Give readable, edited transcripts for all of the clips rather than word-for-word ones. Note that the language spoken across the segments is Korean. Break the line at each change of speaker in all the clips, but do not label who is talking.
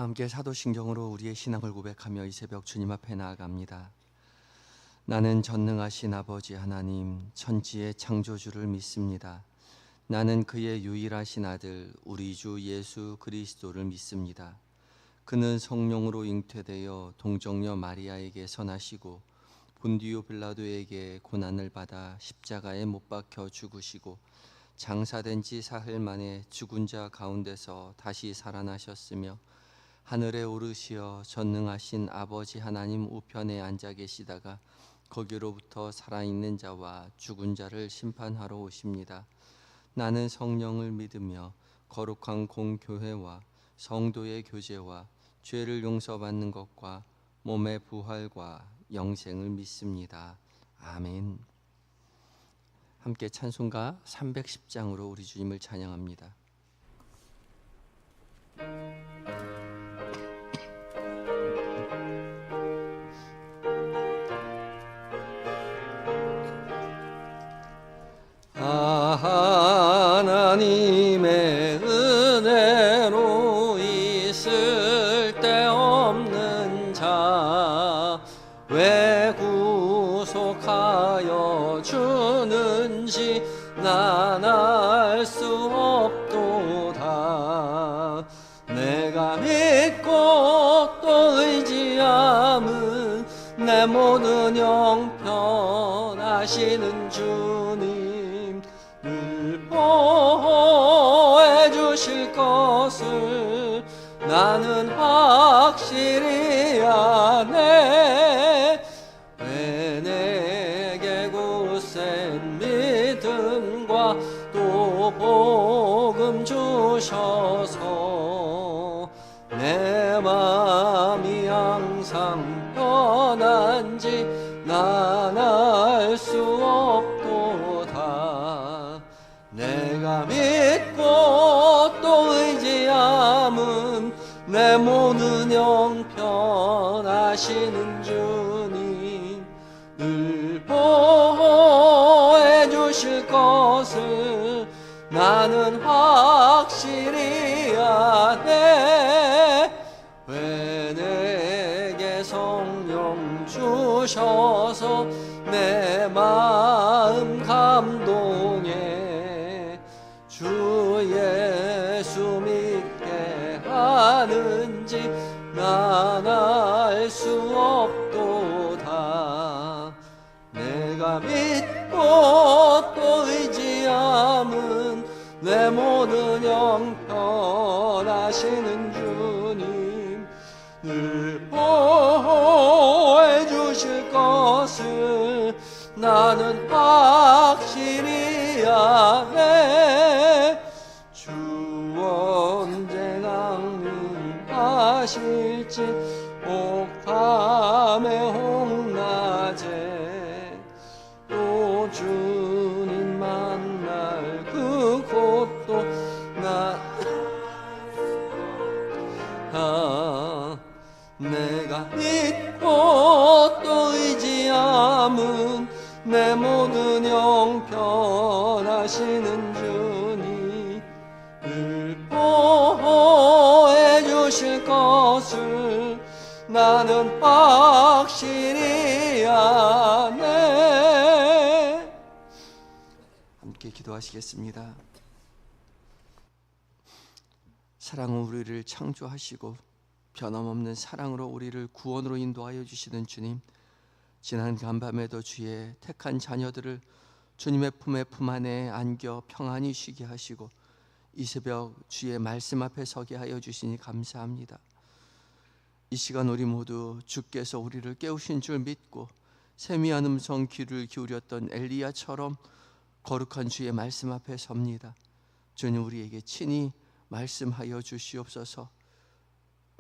함께 사도신경으로 우리의 신앙을 고백하며 이 새벽 주님 앞에 나아갑니다. 나는 전능하신 아버지 하나님 천지의 창조주를 믿습니다. 나는 그의 유일하신 아들 우리 주 예수 그리스도를 믿습니다. 그는 성령으로 잉태되어 동정녀 마리아에게 선하시고 본디오 빌라도에게 고난을 받아 십자가에 못 박혀 죽으시고 장사된 지 사흘 만에 죽은 자 가운데서 다시 살아나셨으며 하늘에 오르시어 전능하신 아버지 하나님 우편에 앉아 계시다가 거기로부터 살아있는 자와 죽은 자를 심판하러 오십니다. 나는 성령을 믿으며 거룩한 공교회와 성도의 교제와 죄를 용서받는 것과 몸의 부활과 영생을 믿습니다. 아멘. 함께 찬송가 310장으로 우리 주님을 찬양합니다. 하나님의 은혜로 있을 데 없는 자 왜 구속하여 주는지 난 알 수 없도다. 내가 믿고 또 의지함은 내 모든 형편하시는 주님 늘 보호해 주실 것을 나는 확실히 아네. 왜 내게 굳센 믿음과 또 복음 주셔서 내 마음이 항상 편한지 난 알 수 없도다. 내가 믿고 또 의지함은 내 모든 형편하시는 주님 늘 보호해 주실 것을 나는 확실히 아네. 왜 내게 성령 주셔서 내 마음 감동해 주 예수 믿게 하는지 난 알 수 없도다. 내가 믿고 또 의지함은 내 모든 형편하시는 주님 늘 보호해 주실 것을 나는 확실히 아네. 주 언제 강림하실지 혹밤에 홍낮에 또 주님 만날 그곳도 내가 믿고 또 의지함은 내 모든 형편하시는 주님 늘 보호해 주실 것을 나는 확실히 아네. 함께 기도하시겠습니다. 사랑은 우리를 창조하시고 변함없는 사랑으로 우리를 구원으로 인도하여 주시는 주님, 지난 간밤에도 주의 택한 자녀들을 주님의 품 안에 안겨 평안히 쉬게 하시고 이 새벽 주의 말씀 앞에 서게 하여 주시니 감사합니다. 이 시간 우리 모두 주께서 우리를 깨우신 줄 믿고 세미한 음성 귀를 기울였던 엘리야처럼 거룩한 주의 말씀 앞에 섭니다. 주님 우리에게 친히 말씀하여 주시옵소서.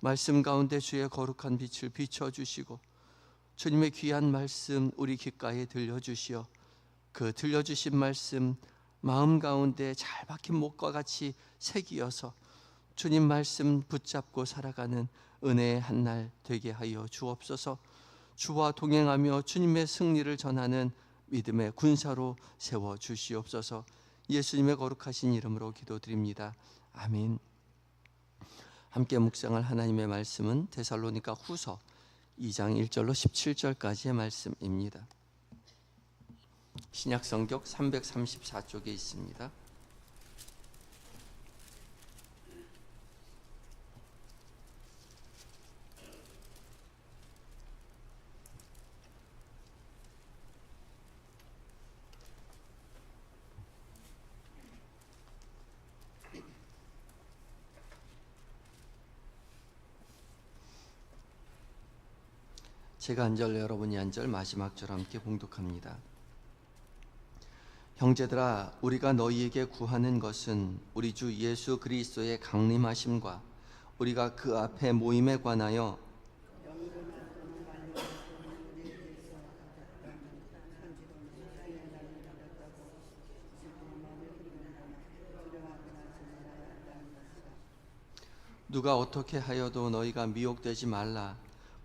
말씀 가운데 주의 거룩한 빛을 비춰주시고 주님의 귀한 말씀 우리 귓가에 들려주시어 그 들려주신 말씀 마음 가운데 잘 박힌 목과 같이 새기어서 주님 말씀 붙잡고 살아가는 은혜의 한날 되게 하여 주옵소서. 주와 동행하며 주님의 승리를 전하는 믿음의 군사로 세워주시옵소서. 예수님의 거룩하신 이름으로 기도드립니다. 아멘. 함께 묵상할 하나님의 말씀은 데살로니가 후서 2장 1절로 17절까지의 말씀입니다. 신약 성경 334쪽에 있습니다. 제가 한 절, 여러분이 한 절, 마지막 절 함께 봉독합니다. 형제들아, 우리가 너희에게 구하는 것은 우리 주 예수 그리스도의 강림하심과 우리가 그 앞에 모임에 관하여 누가 어떻게 하여도 너희가 미혹되지 말라.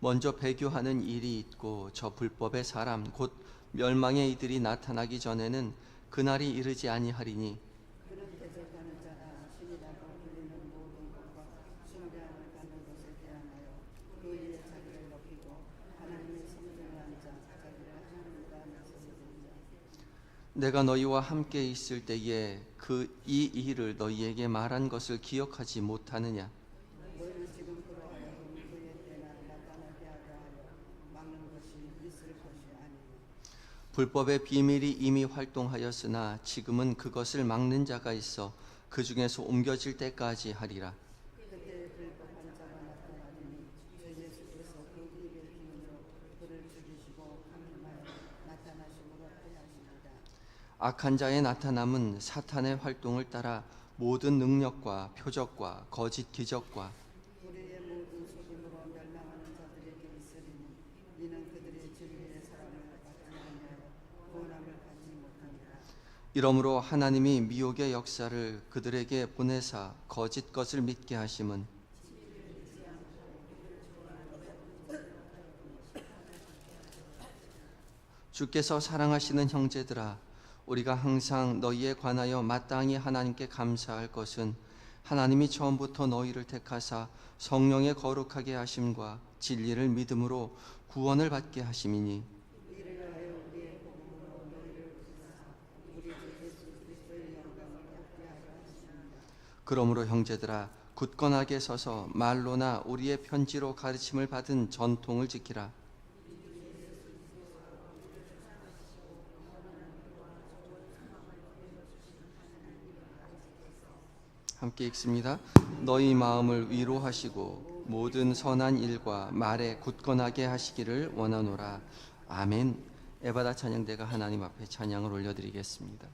먼저 배교하는 일이 있고 저 불법의 사람 곧 멸망의 이들이 나타나기 전에는 그날이 이르지 아니하리니 내가 너희와 함께 있을 때에 이 일을 너희에게 말한 것을 기억하지 못하느냐. 불법의 비밀이 이미 활동하였으나 지금은 그것을 막는 자가 있어 그 중에서 옮겨질 때까지 하리라. 악한 자의 나타남은 사탄의 활동을 따라 모든 능력과 표적과 거짓 기적과 이러므로 하나님이 미혹의 역사를 그들에게 보내사 거짓 것을 믿게 하심은 주께서 사랑하시는 형제들아, 우리가 항상 너희에 관하여 마땅히 하나님께 감사할 것은 하나님이 처음부터 너희를 택하사 성령의 거룩하게 하심과 진리를 믿음으로 구원을 받게 하심이니 그러므로 형제들아, 굳건하게 서서 말로나 우리의 편지로 가르침을 받은 전통을 지키라. 함께 읽습니다. 너희 마음을 위로하시고 모든 선한 일과 말에 굳건하게 하시기를 원하노라. 아멘. 에바다 찬양대가 하나님 앞에 찬양을 올려드리겠습니다.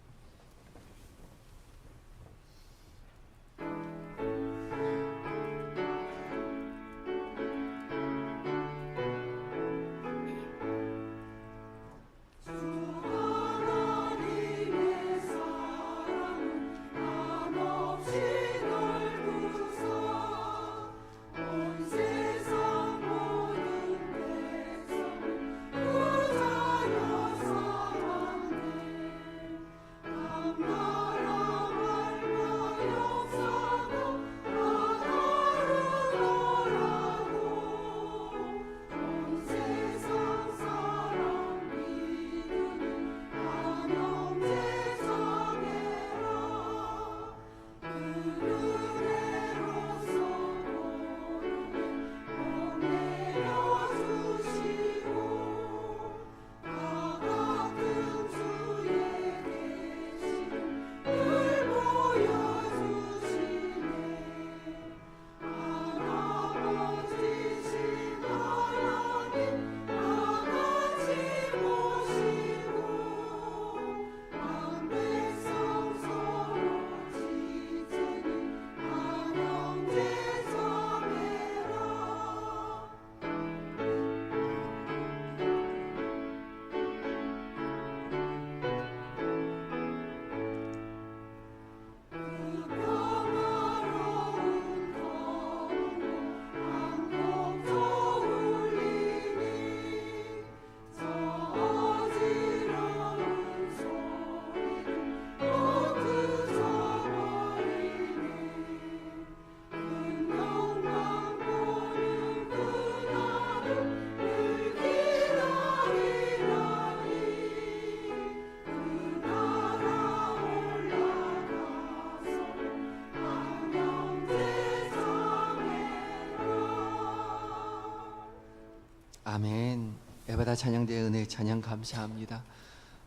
날마다 찬양대의 은혜 찬양 감사합니다.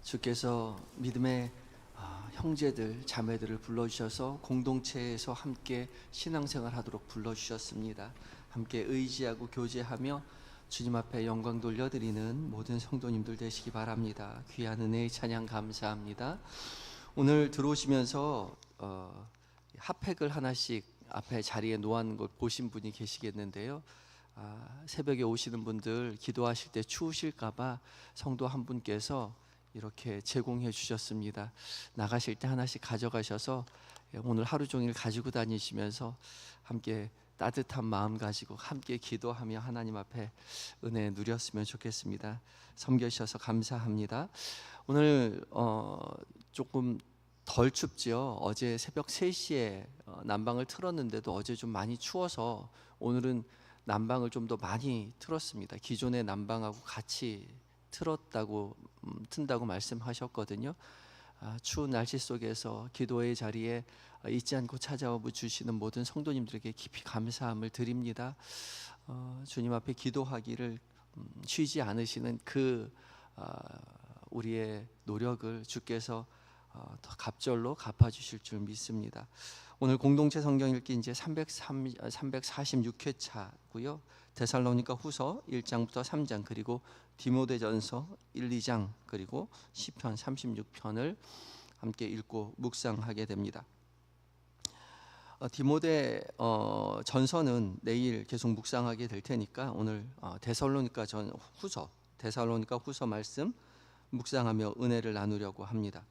주께서 믿음의 형제들 자매들을 불러주셔서 공동체에서 함께 신앙생활 하도록 불러주셨습니다. 함께 의지하고 교제하며 주님 앞에 영광 돌려드리는 모든 성도님들 되시기 바랍니다. 귀한 은혜의 찬양 감사합니다. 오늘 들어오시면서 핫팩을 하나씩 앞에 자리에 놓아놓은 걸 보신 분이 계시겠는데요. 새벽에 오시는 분들 기도하실 때 추우실까봐 성도 한 분께서 이렇게 제공해 주셨습니다. 나가실 때 하나씩 가져가셔서 오늘 하루 종일 가지고 다니시면서 함께 따뜻한 마음 가지고 함께 기도하며 하나님 앞에 은혜 누렸으면 좋겠습니다. 섬겨주셔서 감사합니다. 오늘 조금 덜 춥죠. 어제 새벽 3시에 난방을 틀었는데도 어제 좀 많이 추워서 오늘은 난방을 좀 더 많이 틀었습니다. 기존의 난방하고 같이 튼다고 말씀하셨거든요. 추운 날씨 속에서 기도의 자리에 잊지 않고 찾아와 주시는 모든 성도님들에게 깊이 감사함을 드립니다. 주님 앞에 기도하기를 쉬지 않으시는 우리의 노력을 주께서 더 갑절로 갚아주실 줄 믿습니다. 오늘 공동체 성경 읽기 이제 346회차고요. 데살로니가 후서 1장부터 3장 그리고 디모데전서 1, 2장 그리고 시편 36편을 함께 읽고 묵상하게 됩니다. 디모데 전서는 내일 계속 묵상하게 될 테니까 오늘 데살로니가 후서 말씀 묵상하며 은혜를 나누려고 합니다.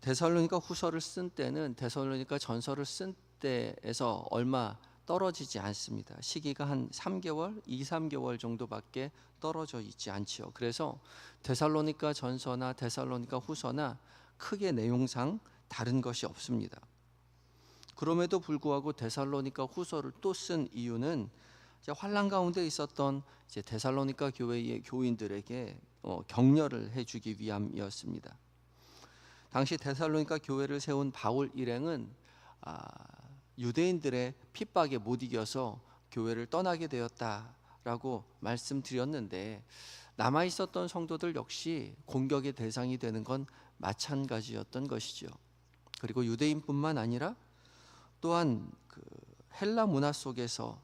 데살로니가 후서를 쓴 때는 데살로니가 전서를 쓴 때에서 얼마 떨어지지 않습니다. 시기가 한 3개월, 2-3개월 정도밖에 떨어져 있지 않지요. 그래서 데살로니가 전서나 데살로니가 후서나 크게 내용상 다른 것이 없습니다. 그럼에도 불구하고 데살로니가 후서를 또 쓴 이유는 환난 가운데 있었던 데살로니가 교회의 교인들에게 격려를 해주기 위함이었습니다. 당시 데살로니가 교회를 세운 바울 일행은 유대인들의 핍박에 못 이겨서 교회를 떠나게 되었다라고 말씀드렸는데 남아 있었던 성도들 역시 공격의 대상이 되는 건 마찬가지였던 것이죠. 그리고 유대인뿐만 아니라 또한 헬라 문화 속에서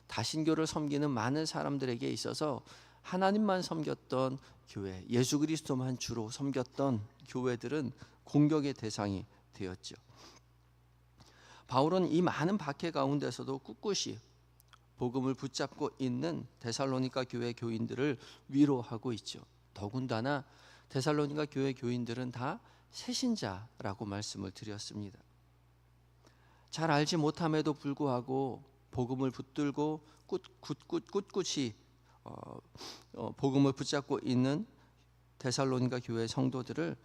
다신교를 섬기는 많은 사람들에게 있어서 하나님만 섬겼던 교회, 예수 그리스도만 주로 섬겼던 교회들은 공격의 대상이 되었죠. 바울은 이 많은 박해 가운데서도 꿋꿋이 복음을 붙잡고 있는 데살로니가 교회 교인들을 위로하고 있죠. 더군다나 데살로니가 교회 교인들은 다 새신자라고 말씀을 드렸습니다. 잘 알지 못함에도 불구하고 복음을 붙들고 꿋꿋이 복음을 붙잡고 있는 데살로니가 교회 성도들을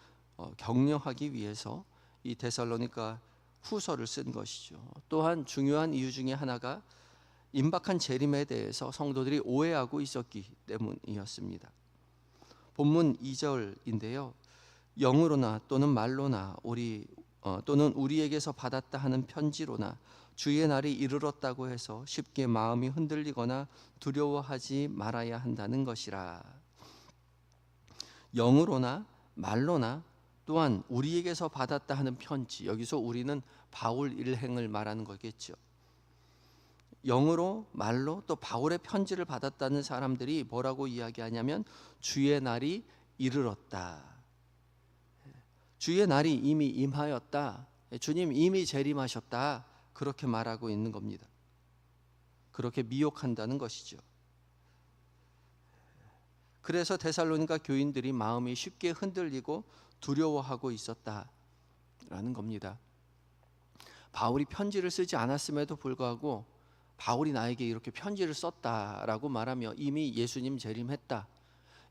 격려하기 위해서 이 데살로니가 후서를 쓴 것이죠. 또한 중요한 이유 중에 하나가 임박한 재림에 대해서 성도들이 오해하고 있었기 때문이었습니다. 본문 2절인데요. 영으로나 또는 말로나 또는 우리에게서 받았다 하는 편지로나 주의 날이 이르렀다고 해서 쉽게 마음이 흔들리거나 두려워하지 말아야 한다는 것이라. 영으로나 말로나 또한 우리에게서 받았다 하는 편지, 여기서 우리는 바울 일행을 말하는 거겠죠. 영으로 말로 또 바울의 편지를 받았다는 사람들이 뭐라고 이야기하냐면 주의 날이 이르렀다. 주의 날이 이미 임하였다. 주님 이미 재림하셨다. 그렇게 말하고 있는 겁니다. 그렇게 미혹한다는 것이죠. 그래서 데살로니가 교인들이 마음이 쉽게 흔들리고 두려워하고 있었다라는 겁니다. 바울이 편지를 쓰지 않았음에도 불구하고 바울이 나에게 이렇게 편지를 썼다라고 말하며 이미 예수님 재림했다.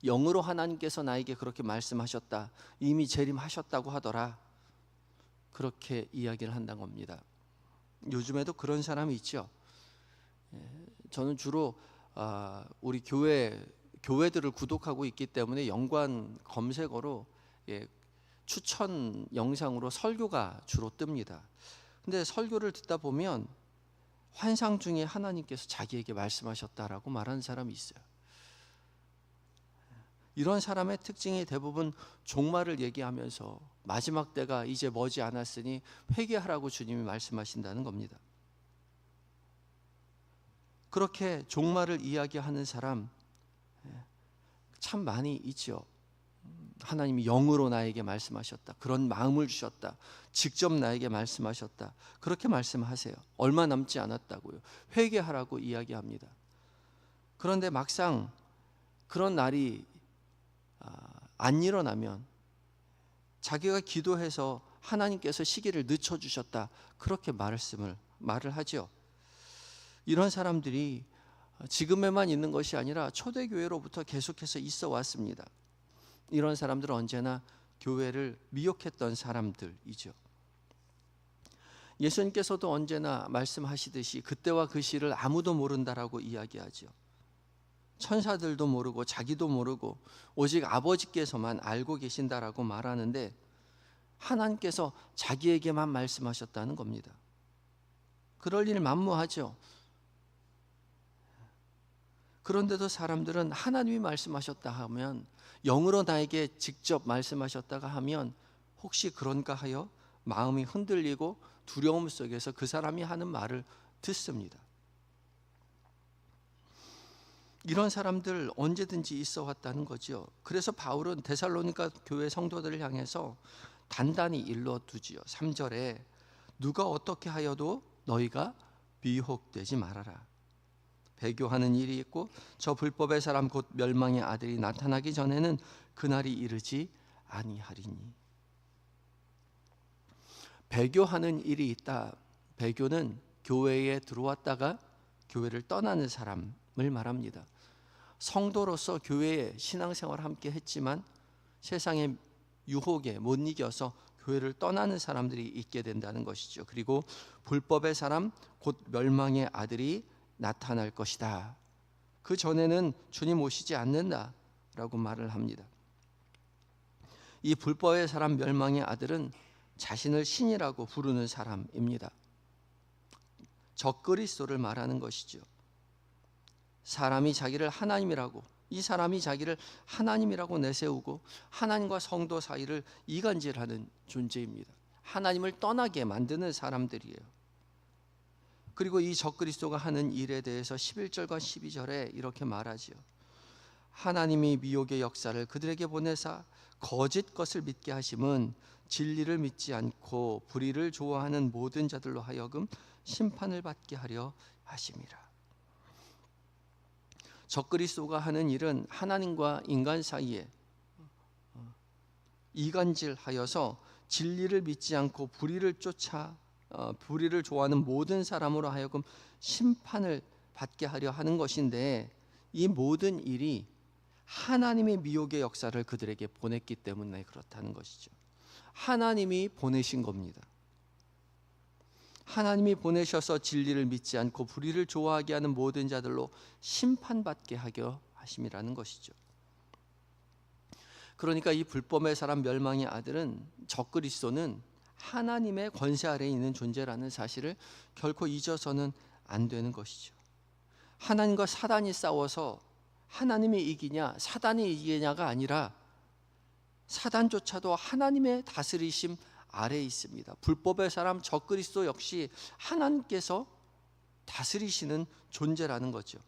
영으로 하나님께서 나에게 그렇게 말씀하셨다. 이미 재림하셨다고 하더라. 그렇게 이야기를 한다는 겁니다. 요즘에도 그런 사람이 있죠. 저는 주로 우리 교회들을 구독하고 있기 때문에 연관 검색어로 추천 영상으로 설교가 주로 뜹니다. 근데 설교를 듣다 보면 환상 중에 하나님께서 자기에게 말씀하셨다라고 말하는 사람이 있어요. 이런 사람의 특징이 대부분 종말을 얘기하면서 마지막 때가 이제 머지 않았으니 회개하라고 주님이 말씀하신다는 겁니다. 그렇게 종말을 이야기하는 사람 참 많이 있죠. 하나님이 영으로 나에게 말씀하셨다, 그런 마음을 주셨다, 직접 나에게 말씀하셨다, 그렇게 말씀하세요. 얼마 남지 않았다고요. 회개하라고 이야기합니다. 그런데 막상 그런 날이 안 일어나면 자기가 기도해서 하나님께서 시기를 늦춰주셨다, 그렇게 말을 하죠. 이런 사람들이 지금에만 있는 것이 아니라 초대교회로부터 계속해서 있어 왔습니다. 이런 사람들은 언제나 교회를 미혹했던 사람들이죠. 예수님께서도 언제나 말씀하시듯이 그때와 그 시를 아무도 모른다라고 이야기하죠. 천사들도 모르고 자기도 모르고 오직 아버지께서만 알고 계신다라고 말하는데, 하나님께서 자기에게만 말씀하셨다는 겁니다. 그럴 일 만무하죠. 그런데도 사람들은 하나님이 말씀하셨다 하면, 영으로 나에게 직접 말씀하셨다가 하면 혹시 그런가 하여 마음이 흔들리고 두려움 속에서 그 사람이 하는 말을 듣습니다. 이런 사람들 언제든지 있어 왔다는 거죠. 그래서 바울은 데살로니가 교회 성도들을 향해서 단단히 일러두지요. 3절에 누가 어떻게 하여도 너희가 미혹되지 말아라. 배교하는 일이 있고 저 불법의 사람 곧 멸망의 아들이 나타나기 전에는 그날이 이르지 아니하리니. 배교하는 일이 있다. 배교는 교회에 들어왔다가 교회를 떠나는 사람을 말합니다. 성도로서 교회에 신앙생활을 함께 했지만 세상의 유혹에 못 이겨서 교회를 떠나는 사람들이 있게 된다는 것이죠. 그리고 불법의 사람 곧 멸망의 아들이 나타날 것이다. 그 전에는 주님 오시지 않는다라고 말을 합니다. 이 불법의 사람 멸망의 아들은 자신을 신이라고 부르는 사람입니다. 적그리스도를 말하는 것이죠. 사람이 자기를 하나님이라고, 이 사람이 자기를 하나님이라고 내세우고 하나님과 성도 사이를 이간질하는 존재입니다. 하나님을 떠나게 만드는 사람들이에요. 그리고 이 적그리스도가 하는 일에 대해서 11절과 12절에 이렇게 말하지요. 하나님이 미혹의 역사를 그들에게 보내사 거짓 것을 믿게 하심은 진리를 믿지 않고 불의를 좋아하는 모든 자들로 하여금 심판을 받게 하려 하심이라. 적그리스도가 하는 일은 하나님과 인간 사이에 이간질하여서 진리를 믿지 않고 불의를 좋아하는 모든 사람으로 하여금 심판을 받게 하려 하는 것인데, 이 모든 일이 하나님의 미혹의 역사를 그들에게 보냈기 때문에 그렇다는 것이죠. 하나님이 보내신 겁니다. 하나님이 보내셔서 진리를 믿지 않고 불의를 좋아하게 하는 모든 자들로 심판받게 하려 하심이라는 것이죠. 그러니까 이 불법의 사람 멸망의 아들은, 적그리스도는 하나님의 권세 아래에 있는 존재라는 사실을 결코 잊어서는 안 되는 것이죠. 하나님과 사단이 싸워서 하나님이 이기냐 사단이 이기냐가 아니라 사단조차도 하나님의 다스리심 아래에 있습니다. 불법의 사람 적그리스도 역시 하나님께서 다스리시는 존재라는 거죠.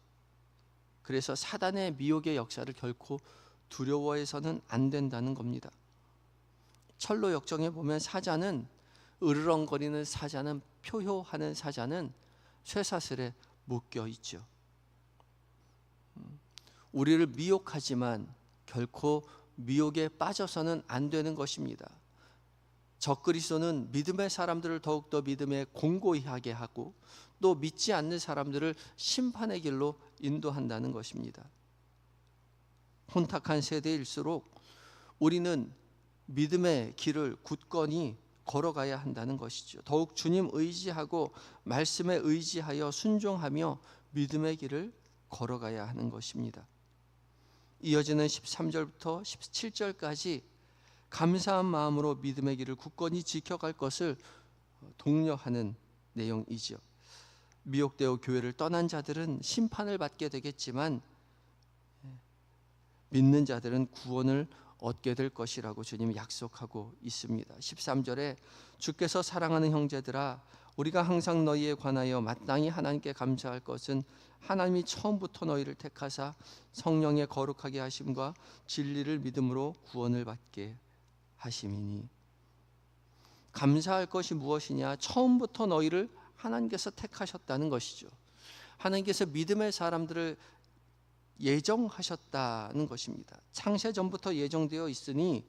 그래서 사단의 미혹의 역사를 결코 두려워해서는 안 된다는 겁니다. 철로 역정에 보면 사자는, 으르렁거리는 사자는, 표효하는 사자는 쇠사슬에 묶여 있죠. 우리를 미혹하지만 결코 미혹에 빠져서는 안 되는 것입니다. 적그리스도는 믿음의 사람들을 더욱더 믿음에 공고히 하게 하고 또 믿지 않는 사람들을 심판의 길로 인도한다는 것입니다. 혼탁한 세대일수록 우리는 믿음의 길을 굳건히 걸어가야 한다는 것이죠. 더욱 주님 의지하고 말씀에 의지하여 순종하며 믿음의 길을 걸어가야 하는 것입니다. 이어지는 13절부터 17절까지 감사한 마음으로 믿음의 길을 굳건히 지켜갈 것을 독려하는 내용이죠. 미혹되어 교회를 떠난 자들은 심판을 받게 되겠지만 믿는 자들은 구원을 얻게 될 것이라고 주님이 약속하고 있습니다. 13절에 주께서 사랑하는 형제들아 우리가 항상 너희에 관하여 마땅히 하나님께 감사할 것은 하나님이 처음부터 너희를 택하사 성령의 거룩하게 하심과 진리를 믿음으로 구원을 받게 하심이니. 감사할 것이 무엇이냐? 처음부터 너희를 하나님께서 택하셨다는 것이죠. 하나님께서 믿음의 사람들을 예정하셨다는 것입니다. 창세 전부터 예정되어 있으니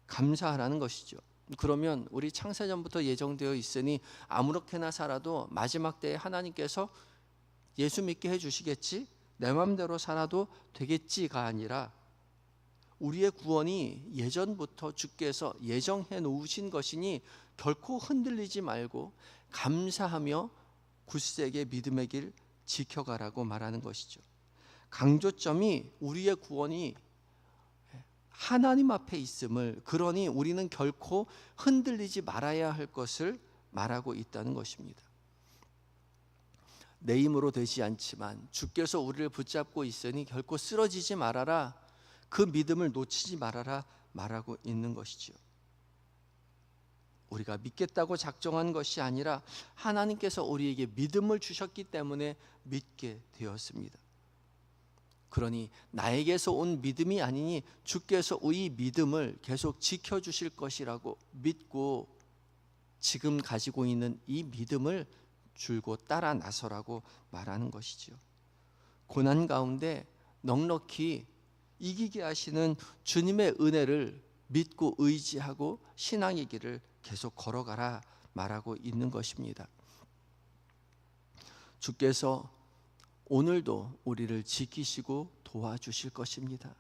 감사하라는 것이죠. 그러면 우리 창세 전부터 예정되어 있으니 아무렇게나 살아도 마지막 때에 하나님께서 예수 믿게 해주시겠지? 내 마음대로 살아도 되겠지가 아니라 우리의 구원이 예전부터 주께서 예정해 놓으신 것이니 결코 흔들리지 말고 감사하며 굳세게 믿음의 길 지켜가라고 말하는 것이죠. 강조점이 우리의 구원이 하나님 앞에 있음을, 그러니 우리는 결코 흔들리지 말아야 할 것을 말하고 있다는 것입니다. 내 힘으로 되지 않지만 주께서 우리를 붙잡고 있으니 결코 쓰러지지 말아라, 그 믿음을 놓치지 말아라 말하고 있는 것이죠. 우리가 믿겠다고 작정한 것이 아니라 하나님께서 우리에게 믿음을 주셨기 때문에 믿게 되었습니다. 그러니 나에게서 온 믿음이 아니니 주께서 이 믿음을 계속 지켜주실 것이라고 믿고 지금 가지고 있는 이 믿음을 줄곧 따라 나서라고 말하는 것이죠. 고난 가운데 넉넉히 이기게 하시는 주님의 은혜를 믿고 의지하고 신앙의 길을 계속 걸어가라 말하고 있는 것입니다. 주께서 오늘도 우리를 지키시고 도와주실 것입니다.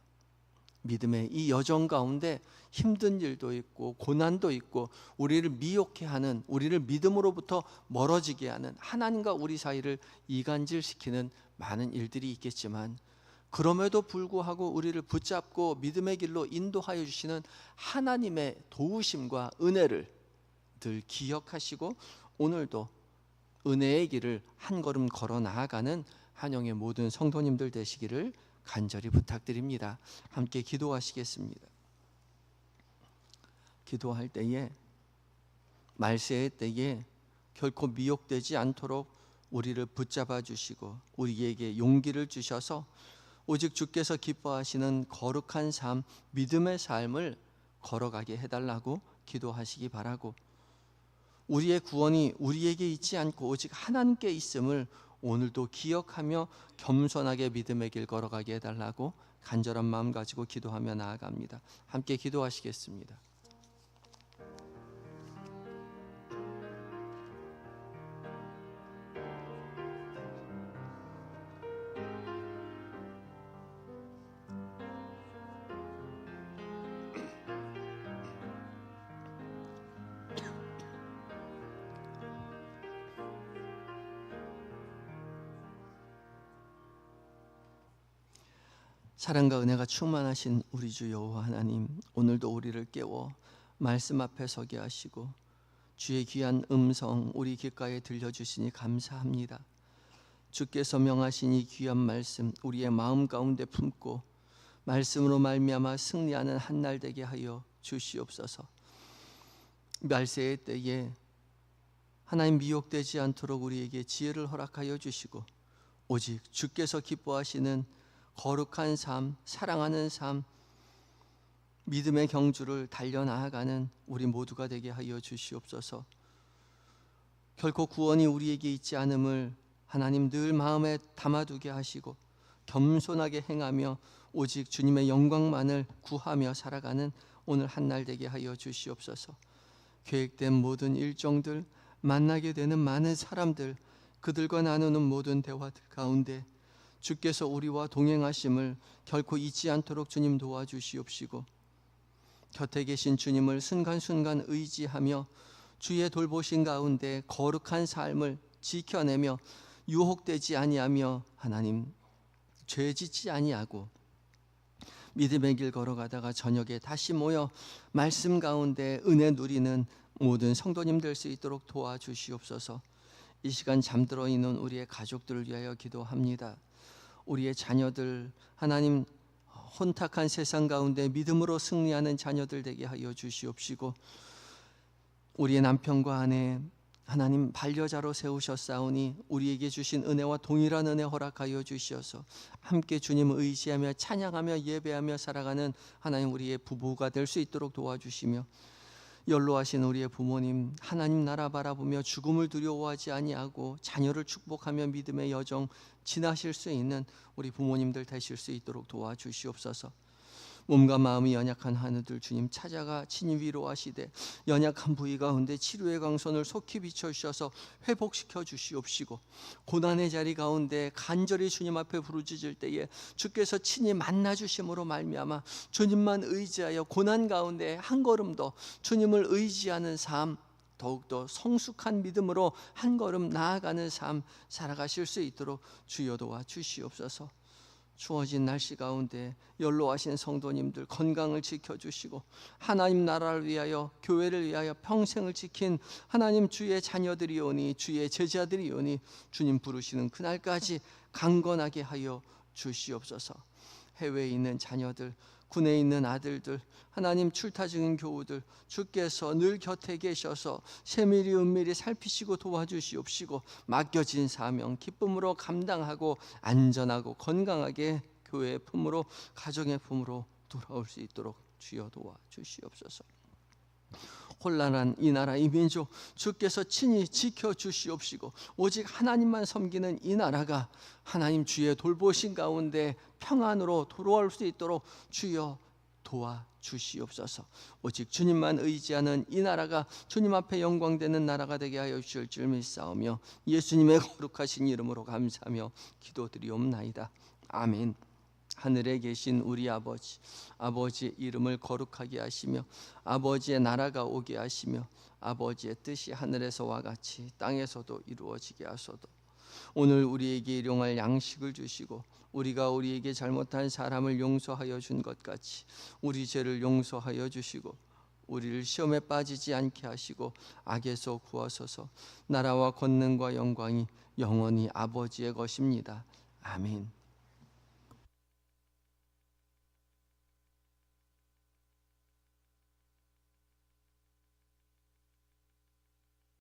믿음의 이 여정 가운데 힘든 일도 있고 고난도 있고 우리를 미혹해 하는, 우리를 믿음으로부터 멀어지게 하는, 하나님과 우리 사이를 이간질시키는 많은 일들이 있겠지만 그럼에도 불구하고 우리를 붙잡고 믿음의 길로 인도하여 주시는 하나님의 도우심과 은혜를 늘 기억하시고 오늘도 은혜의 길을 한 걸음 걸어 나아가는 한영의 모든 성도님들 되시기를 간절히 부탁드립니다. 함께 기도하시겠습니다. 기도할 때에, 말세의 때에 결코 미혹되지 않도록 우리를 붙잡아 주시고 우리에게 용기를 주셔서 오직 주께서 기뻐하시는 거룩한 삶, 믿음의 삶을 걸어가게 해달라고 기도하시기 바라고, 우리의 구원이 우리에게 있지 않고 오직 하나님께 있음을 오늘도 기억하며 겸손하게 믿음의 길 걸어가게 해달라고 간절한 마음 가지고 기도하며 나아갑니다. 함께 기도하시겠습니다. 사랑과 은혜가 충만하신 우리 주 여호와 하나님, 오늘도 우리를 깨워 말씀 앞에 서게 하시고 주의 귀한 음성 우리 귓가에 들려주시니 감사합니다. 주께서 명하신 이 귀한 말씀 우리의 마음 가운데 품고 말씀으로 말미암아 승리하는 한날 되게 하여 주시옵소서. 말세의 때에 하나님 미혹되지 않도록 우리에게 지혜를 허락하여 주시고 오직 주께서 기뻐하시는 거룩한 삶, 사랑하는 삶, 믿음의 경주를 달려나아가는 우리 모두가 되게 하여 주시옵소서. 결코 구원이 우리에게 있지 않음을 하나님 늘 마음에 담아두게 하시고 겸손하게 행하며 오직 주님의 영광만을 구하며 살아가는 오늘 한날 되게 하여 주시옵소서. 계획된 모든 일정들, 만나게 되는 많은 사람들, 그들과 나누는 모든 대화들 가운데 주께서 우리와 동행하심을 결코 잊지 않도록 주님 도와주시옵시고 곁에 계신 주님을 순간순간 의지하며 주의 돌보신 가운데 거룩한 삶을 지켜내며 유혹되지 아니하며 하나님 죄짓지 아니하고 믿음의 길 걸어가다가 저녁에 다시 모여 말씀 가운데 은혜 누리는 모든 성도님 될 수 있도록 도와주시옵소서. 이 시간 잠들어 있는 우리의 가족들을 위하여 기도합니다. 우리의 자녀들 하나님 혼탁한 세상 가운데 믿음으로 승리하는 자녀들 되게 하여 주시옵시고, 우리의 남편과 아내 하나님 반려자로 세우셨사오니 우리에게 주신 은혜와 동일한 은혜 허락하여 주시어서 함께 주님을 의지하며 찬양하며 예배하며 살아가는 하나님 우리의 부부가 될 수 있도록 도와주시며, 연로하신 우리의 부모님 하나님 나라 바라보며 죽음을 두려워하지 아니하고 자녀를 축복하며 믿음의 여정 지나실 수 있는 우리 부모님들 되실 수 있도록 도와주시옵소서. 몸과 마음이 연약한 하늘들 주님 찾아가 친히 위로하시되 연약한 부위 가운데 치료의 광선을 속히 비춰주셔서 회복시켜 주시옵시고, 고난의 자리 가운데 간절히 주님 앞에 부르짖을 때에 주께서 친히 만나 주심으로 말미암아 주님만 의지하여 고난 가운데 한 걸음 더 주님을 의지하는 삶, 더욱더 성숙한 믿음으로 한 걸음 나아가는 삶 살아가실 수 있도록 주여 도와 주시옵소서. 추워진 날씨 가운데 연로하신 성도님들 건강을 지켜주시고 하나님 나라를 위하여 교회를 위하여 평생을 지킨 하나님 주의 자녀들이오니 주의 제자들이오니 주님 부르시는 그날까지 강건하게 하여 주시옵소서. 해외에 있는 자녀들, 군에 있는 아들들, 하나님 출타 중인 교우들 주께서 늘 곁에 계셔서 세밀히 은밀히 살피시고 도와주시옵시고, 맡겨진 사명 기쁨으로 감당하고 안전하고 건강하게 교회의 품으로 가정의 품으로 돌아올 수 있도록 주여 도와주시옵소서. 혼란한 이 나라 이 민족 주께서 친히 지켜주시옵시고, 오직 하나님만 섬기는 이 나라가 하나님 주의 돌보신 가운데 평안으로 돌아올 수 있도록 주여 도와주시옵소서. 오직 주님만 의지하는 이 나라가 주님 앞에 영광되는 나라가 되게 하여 주실 줄 믿사오며 예수님의 거룩하신 이름으로 감사하며 기도드리옵나이다. 아멘. 하늘에 계신 우리 아버지, 아버지의 이름을 거룩하게 하시며 아버지의 나라가 오게 하시며 아버지의 뜻이 하늘에서와 같이 땅에서도 이루어지게 하소서. 오늘 우리에게 일용할 양식을 주시고 우리가 우리에게 잘못한 사람을 용서하여 준 것 같이 우리 죄를 용서하여 주시고, 우리를 시험에 빠지지 않게 하시고 악에서 구하소서. 나라와 권능과 영광이 영원히 아버지의 것입니다. 아멘.